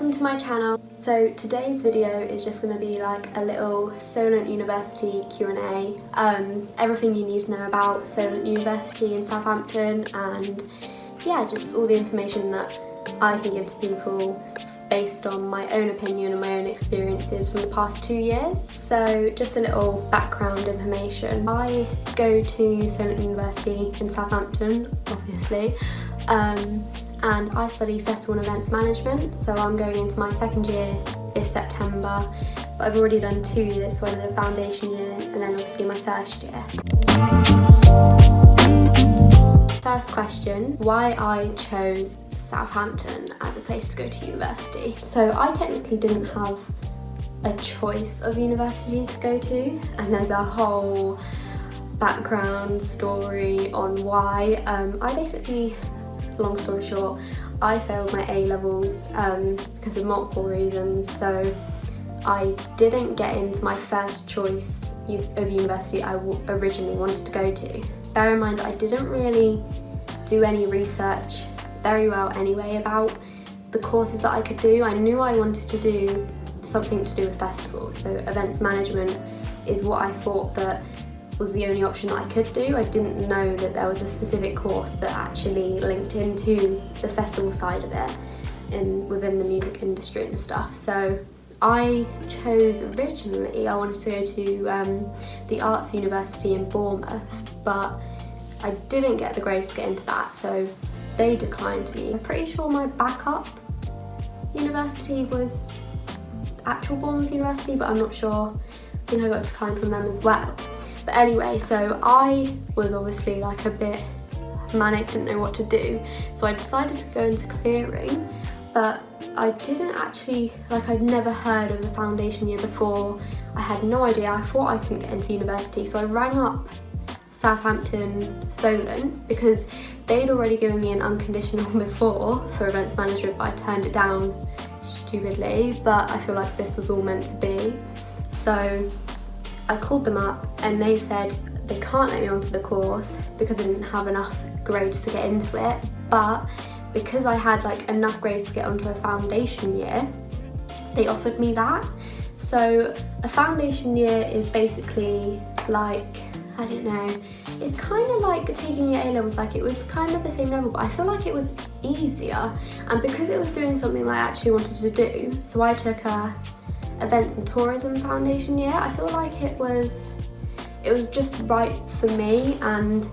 welcome to my channel. So today's video is just going to be like a little Solent University Q&A. Everything you need to know about Solent University in Southampton, and yeah, just all the information that I can give to people based on my own opinion and my own experiences from the past 2 years. So just a little background information. I go to Solent University in Southampton, obviously, and I study festival and events management, so I'm going into my second year this September, but I've already done 2 years, so I did a foundation year and then obviously my first year. First question, why I chose Southampton as a place to go to university. So I technically didn't have a choice of university to go to, and there's a whole background story on why. I basically, long story short, I failed my A-levels because of multiple reasons, so I didn't get into my first choice of university I originally wanted to go to. Bear in mind, I didn't really do any research very well anyway about the courses that I could do. I knew I wanted to do something to do with festivals, so events management is what I thought that was the only option that I could do. I didn't know that there was a specific course that actually linked into the festival side of it within the music industry and stuff. So I chose originally, I wanted to go to the Arts University in Bournemouth, but I didn't get the grades to get into that, so they declined me. I'm pretty sure my backup university was actual Bournemouth University, but I'm not sure. I think I got declined from them as well. But anyway, so I was obviously like a bit manic, didn't know what to do, so I decided to go into clearing, but I didn't actually, I'd never heard of the foundation year before. I had no idea. I thought I couldn't get into university, so I rang up Southampton Solent because they'd already given me an unconditional before for events management, but I turned it down stupidly, but I feel like this was all meant to be. So I called them up and they said they can't let me onto the course because I didn't have enough grades to get into it, but because I had enough grades to get onto a foundation year, they offered me that. So a foundation year is basically I don't know, it's kind of like taking your A-levels, it was kind of the same level, but I feel like it was easier, and because it was doing something that I actually wanted to do, so I took a events and tourism foundation year. I feel like it was just right for me, and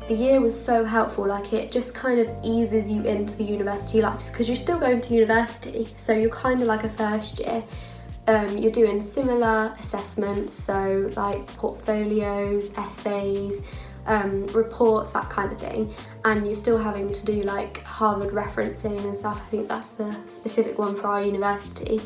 the year was so helpful. It just kind of eases you into the university life because you're still going to university, so you're kind of like a first year. You're doing similar assessments, so portfolios, essays, reports, that kind of thing, and you're still having to do Harvard referencing and stuff. I think that's the specific one for our university.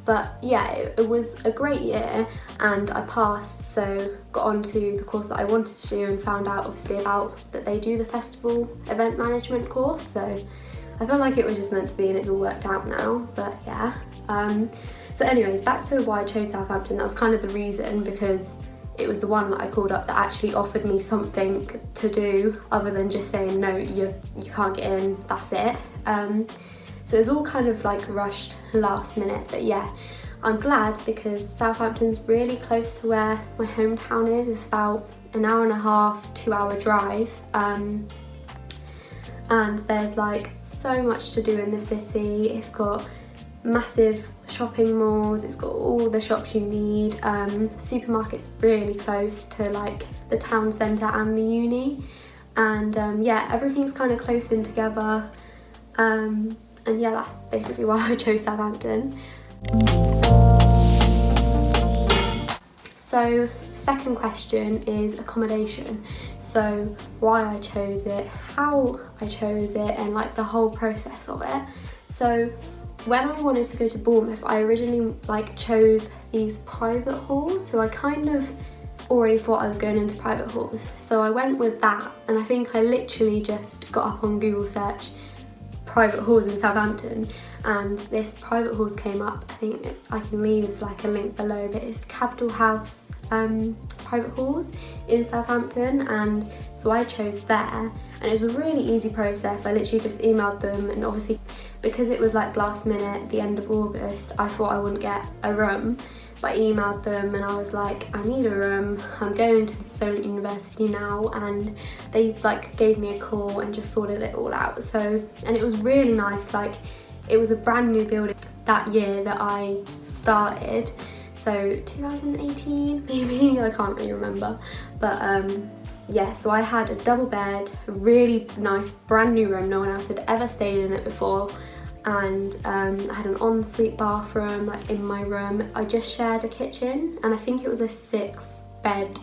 But yeah, it was a great year and I passed, so got onto the course that I wanted to do and found out obviously about that they do the festival event management course, so I feel like it was just meant to be and it's all worked out now. But yeah, so anyways, back to why I chose Southampton. That was kind of the reason, because it was the one that I called up that actually offered me something to do other than just saying no, you can't get in, that's it. So it was all kind of rushed last minute, but yeah, I'm glad because Southampton's really close to where my hometown is. It's about an hour and a half, 2-hour drive, and there's so much to do in the city. It's got massive shopping malls, it's got all the shops you need, supermarkets really close to the town centre and the uni, and yeah, everything's kind of close in together, and yeah, that's basically why I chose Southampton. So second question is accommodation. So why I chose it, how I chose it, and the whole process of it. So when I wanted to go to Bournemouth, I originally chose these private halls, so I kind of already thought I was going into private halls, so I went with that, and I think I literally just got up on Google search private halls in Southampton, and this private halls came up. I think I can leave a link below, but it's Capital House private halls in Southampton, and so I chose there, and it was a really easy process. I literally just emailed them, and obviously because it was like last minute, the end of August, I thought I wouldn't get a room. But I emailed them and I was like, I need a room, I'm going to Solent University now, and they like gave me a call and just sorted it all out. So, and it was really nice, like it was a brand new building that year that I started, so 2018 maybe, I can't really remember, but yeah, so I had a double bed, a really nice brand new room, no one else had ever stayed in it before, and I had an ensuite bathroom like in my room. I just shared a kitchen, and I think it was a 6-bed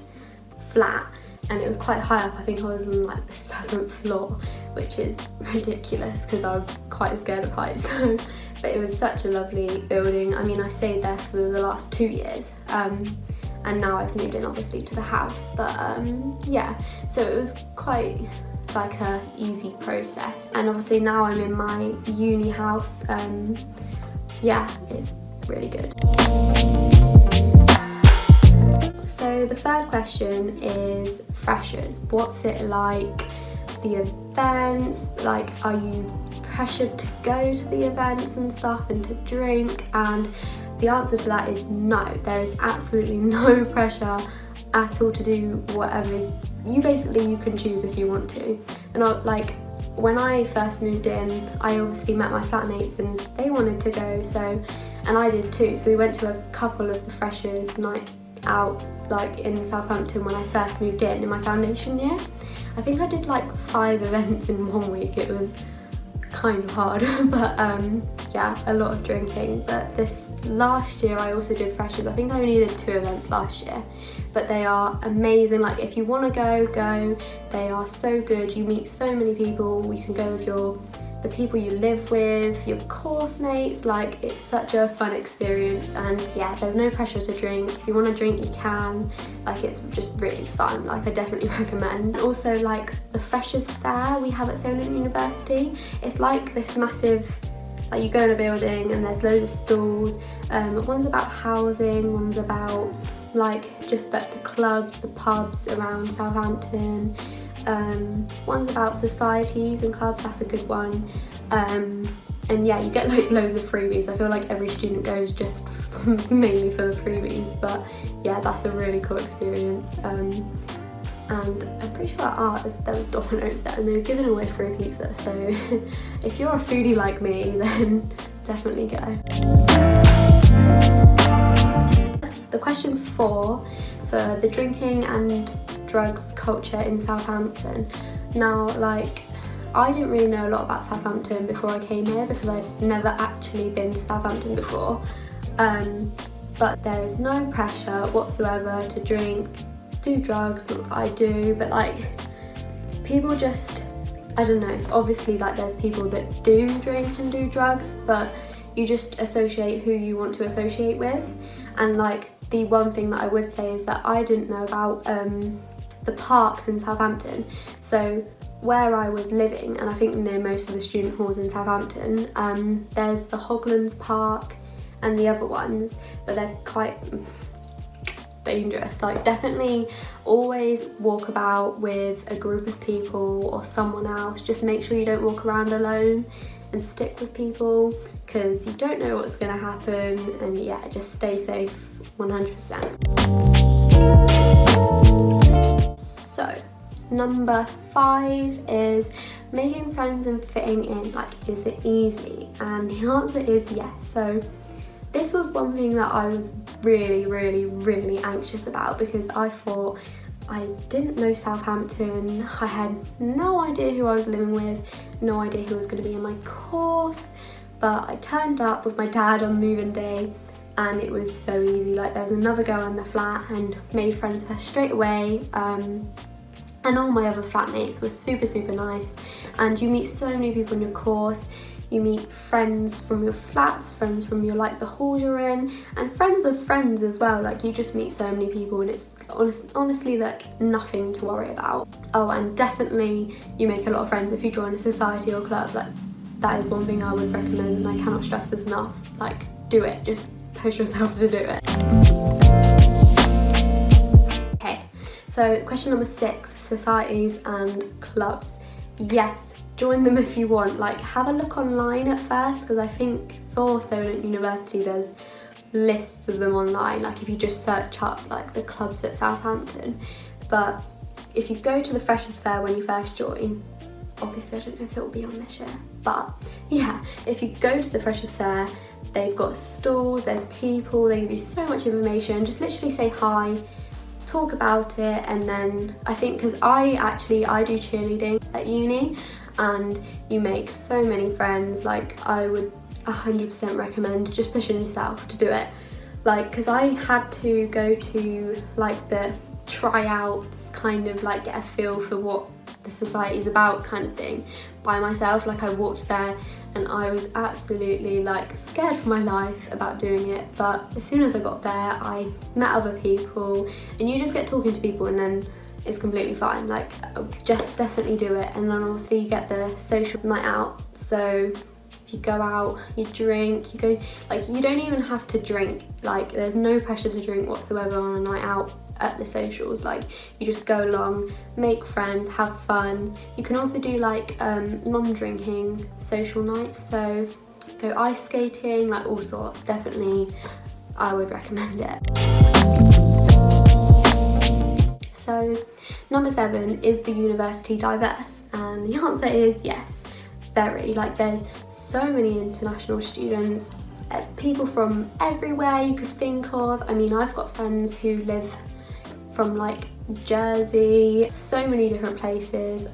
flat, and it was quite high up. I think I was on like the 7th floor, which is ridiculous because I'm quite scared of heights. But it was such a lovely building. I mean, I stayed there for the last 2 years, and now I've moved in obviously to the house, but yeah, so it was quite like a easy process. And obviously now I'm in my uni house. Yeah, it's really good. So the third question is freshers. What's it like? The events, like are you pressured to go to the events and stuff and to drink? And the answer to that is no. There is absolutely no pressure at all to do whatever. You can choose if you want to. And like when I first moved in, I obviously met my flatmates and they wanted to go, so, and I did too. So we went to a couple of the freshers night out like in Southampton when I first moved in my foundation year. I think I did like 5 events in 1 week. It was kind of hard, but yeah, a lot of drinking. But this last year I also did freshers. I think I only did 2 events last year, but they are amazing. Like if you want to go. They are so good. You meet so many people. You can go with the people you live with, your course mates. Like it's such a fun experience, and yeah, there's no pressure to drink. If you want to drink, you can. Like it's just really fun. Like I definitely recommend. And also like the freshers fair we have at Solent University, it's like this massive, like you go in a building and there's loads of stalls. One's about housing, one's about like just like the clubs, the pubs around Southampton. One's about societies and clubs, that's a good one. And yeah, you get like loads of freebies. I feel like every student goes just mainly for the freebies, but yeah, that's a really cool experience. And I'm pretty sure at art there was Domino's there and they were giving away free pizza, so if you're a foodie like me, then definitely go. The question 4 for the drinking and drugs culture in Southampton. Now, like, I didn't really know a lot about Southampton before I came here because I'd never actually been to Southampton before. But there is no pressure whatsoever to drink, do drugs, not that I do, but like people just, I don't know, obviously like there's people that do drink and do drugs, but you just associate who you want to associate with. And like the one thing that I would say is that I didn't know about the parks in Southampton. So where I was living, and I think near most of the student halls in Southampton, there's the Hoglands Park and the other ones, but they're quite dangerous. Like definitely always walk about with a group of people or someone else. Just make sure you don't walk around alone and stick with people because you don't know what's going to happen, and yeah, just stay safe 100%. So number 5 is making friends and fitting in. Like, is it easy? And the answer is yes. So this was one thing that I was really anxious about because I thought I didn't know Southampton. I had no idea who I was living with, no idea who was going to be in my course, but I turned up with my dad on move-in day and it was so easy. Like there was another girl in the flat and made friends with her straight away. And all my other flatmates were super nice, and you meet so many people in your course. You meet friends from your flats, friends from your like the halls you're in, and friends of friends as well. Like you just meet so many people, and it's honestly like nothing to worry about. Oh, and definitely you make a lot of friends if you join a society or club. Like that is one thing I would recommend, and I cannot stress this enough. Like do it, just push yourself to do it. So question number 6, societies and clubs. Yes, join them if you want. Like, have a look online at first, because I think for Solent University there's lists of them online, like if you just search up like the clubs at Southampton. But if you go to the Freshers' Fair when you first join, obviously I don't know if it will be on this year, but yeah, if you go to the Freshers' Fair, they've got stalls, there's people, they give you so much information. Just literally say hi, talk about it, and then I think, because I do cheerleading at uni, and you make so many friends. Like, I would 100% recommend just pushing yourself to do it. Like, because I had to go to like the tryouts, kind of like get a feel for what the society's about kind of thing by myself. Like, I walked there and I was absolutely like scared for my life about doing it, but as soon as I got there I met other people, and you just get talking to people and then it's completely fine. Like, just definitely do it. And then obviously you get the social night out, so you go out, you drink, you go, like, you don't even have to drink, like there's no pressure to drink whatsoever on a night out at the socials. Like, you just go along, make friends, have fun. You can also do like non-drinking social nights, so go ice skating, like all sorts. Definitely I would recommend it. So number 7, is the university diverse? And the answer is yes, very. Like, there's so many international students, people from everywhere you could think of. I mean, I've got friends who live from like Jersey, so many different places,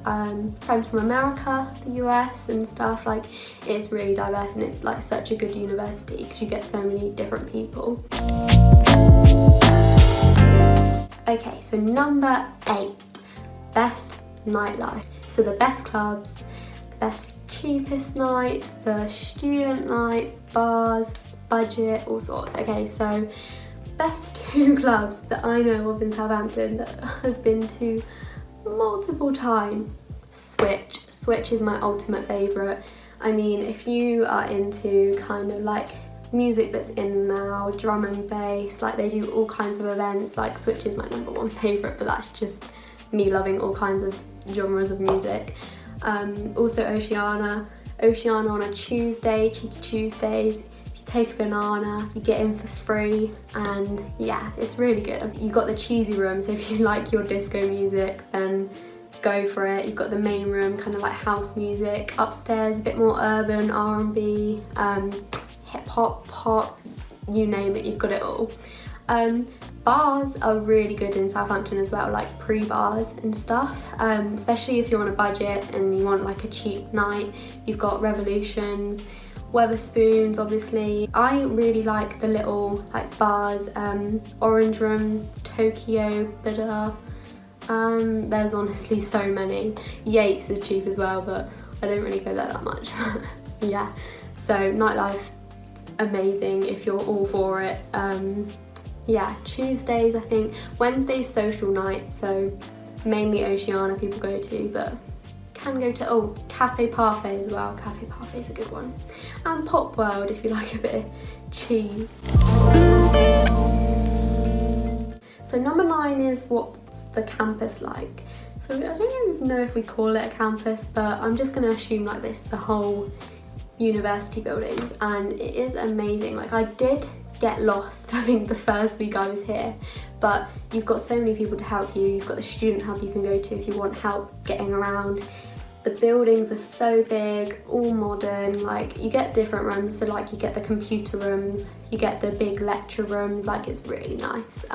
friends from America, the US and stuff. Like, it's really diverse, and it's like such a good university because you get so many different people. Okay, so number 8, best nightlife. So the best clubs, the best cheapest nights, the student nights, bars, budget, all sorts. Okay, so best 2 clubs that I know of in Southampton that I've been to multiple times. Switch is my ultimate favourite. I mean, if you are into kind of like music that's in now, drum and bass, like they do all kinds of events, like Switch is my number 1 favourite, but that's just me loving all kinds of genres of music. Also Oceana on a Tuesday, Cheeky Tuesdays. If you take a banana, you get in for free, and yeah, it's really good. You've got the cheesy room, so if you like your disco music, then go for it. You've got the main room, kind of like house music. Upstairs, a bit more urban, R&B, hip hop, pop, you name it, you've got it all. Bars are really good in Southampton as well, like pre-bars and stuff, especially if you're on a budget and you want like a cheap night. You've got Revolutions, Weatherspoons, obviously. I really like the little like bars, Orange Rooms, Tokyo, Buddha. There's honestly so many. Yates is cheap as well, but I don't really go there that much. Yeah, so nightlife, amazing if you're all for it. Yeah, Tuesdays, I think. Wednesday's social night, so mainly Oceana people go to, but can go to, Cafe Parfait as well. Cafe Parfait's a good one. And Pop World if you like a bit of cheese. So number 9 is what's the campus like. So I don't even know if we call it a campus, but I'm just gonna assume like this, the whole university buildings, and it is amazing. Like, I did get lost, I think, the first week I was here, but you've got so many people to help you. You've got the student hub you can go to if you want help getting around. The buildings are so big, all modern. Like, you get different rooms, so like you get the computer rooms, you get the big lecture rooms, like it's really nice.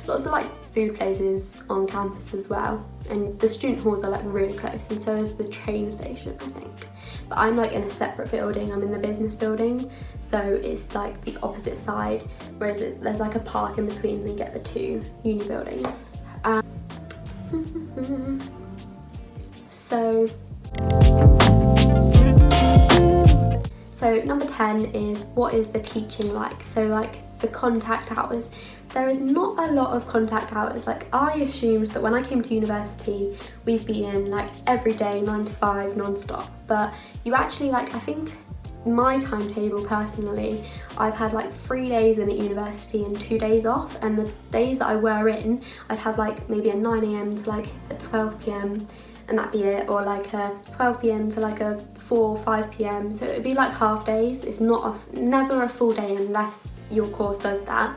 Lots of like food places on campus as well, and the student halls are like really close, and so is the train station, I think. But I'm like in a separate building, I'm in the business building, so it's like the opposite side, whereas there's like a park in between, and you get the 2 uni buildings. So number 10 is what is the teaching like? So like the contact hours. There is not a lot of contact hours. Like, I assumed that when I came to university we'd be in like every day 9 to 5 non-stop, but you actually, like, I think my timetable personally, I've had like 3 days in at university and 2 days off, and the days that I were in, I'd have like maybe a 9 AM to like a 12 PM, and that'd be it, or like a 12 p.m. to like a 4 or 5 p.m. So it'd be like half days. It's never a full day unless your course does that.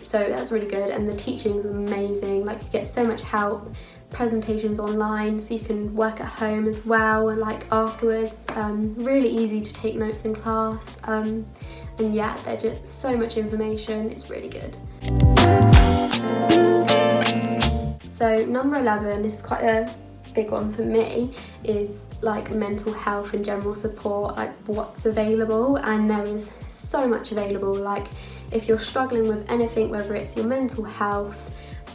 So that's really good, and the teaching's amazing. Like, you get so much help, presentations online, so you can work at home as well, and like afterwards. Really easy to take notes in class, and yeah, they're just so much information. It's really good. So number 11, this is quite a big one for me, is like mental health and general support, like what's available, and there is so much available. Like, if you're struggling with anything, whether it's your mental health,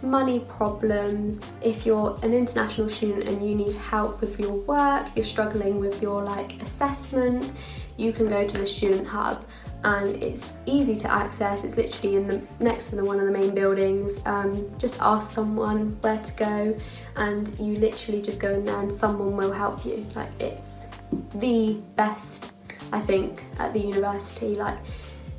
money problems, if you're an international student and you need help with your work, you're struggling with your like assessments, you can go to the student hub, and it's easy to access. It's literally next to one of the main buildings. Just ask someone where to go, and you literally just go in there and someone will help you. Like, it's the best, I think, at the university. Like,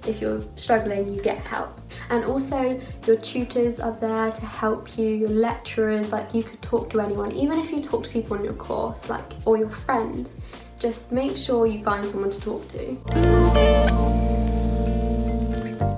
if you're struggling, you get help. And also your tutors are there to help you, your lecturers, like you could talk to anyone, even if you talk to people on your course, like, or your friends, just make sure you find someone to talk to.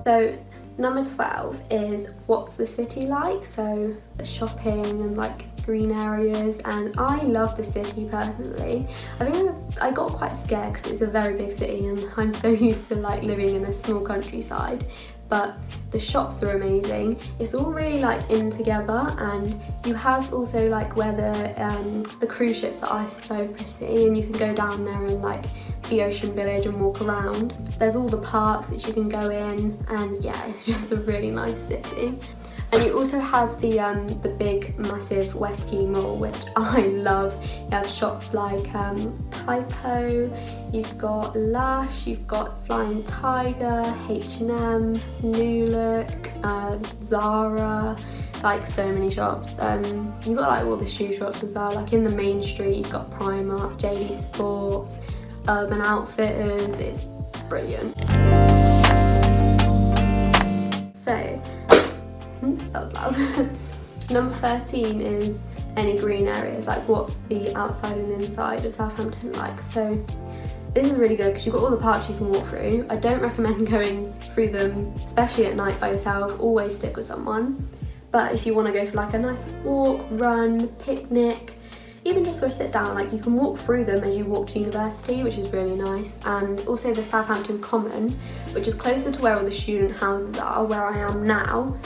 So number 12 is what's the city like? So the shopping and like green areas, and I love the city personally. I think I got quite scared because it's a very big city and I'm so used to like living in a small countryside, but the shops are amazing. It's all really like in together, and you have also like where the cruise ships are so pretty, and you can go down there and like the ocean village and walk around. There's all the parks that you can go in, and yeah, it's just a really nice city. And you also have the big massive West Quay Mall, which I love. You have shops like Typo, you've got Lush, you've got Flying Tiger, H&M, New Look, Zara, like so many shops. You've got like all the shoe shops as well. Like in the main street, you've got Primark, JD Sports, Urban Outfitters. It's brilliant. So, that was loud. Number 13 is any green areas, like what's the outside and inside of Southampton like. So this is really good because you've got all the parks you can walk through. I don't recommend going through them, especially at night by yourself. Always stick with someone. But if you want to go for like a nice walk, run, picnic, even just for a sit down, like you can walk through them as you walk to university, which is really nice. And also the Southampton Common, which is closer to where all the student houses are, where I am now.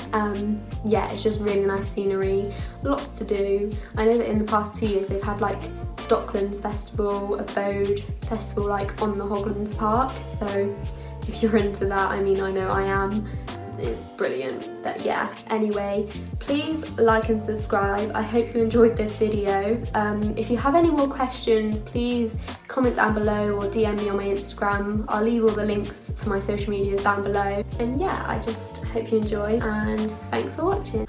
Yeah, it's just really nice scenery, lots to do. I know that in the past 2 years they've had like Docklands Festival, Abode Festival, like on the Hoglands Park. So if you're into that, I mean, I know I am. It's brilliant. But yeah, anyway, please like and subscribe. I hope you enjoyed this video. If you have any more questions, please comment down below or DM me on my Instagram. I'll leave all the links for my social medias down below. And yeah, I just hope you enjoy, and thanks for watching.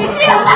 Let's get a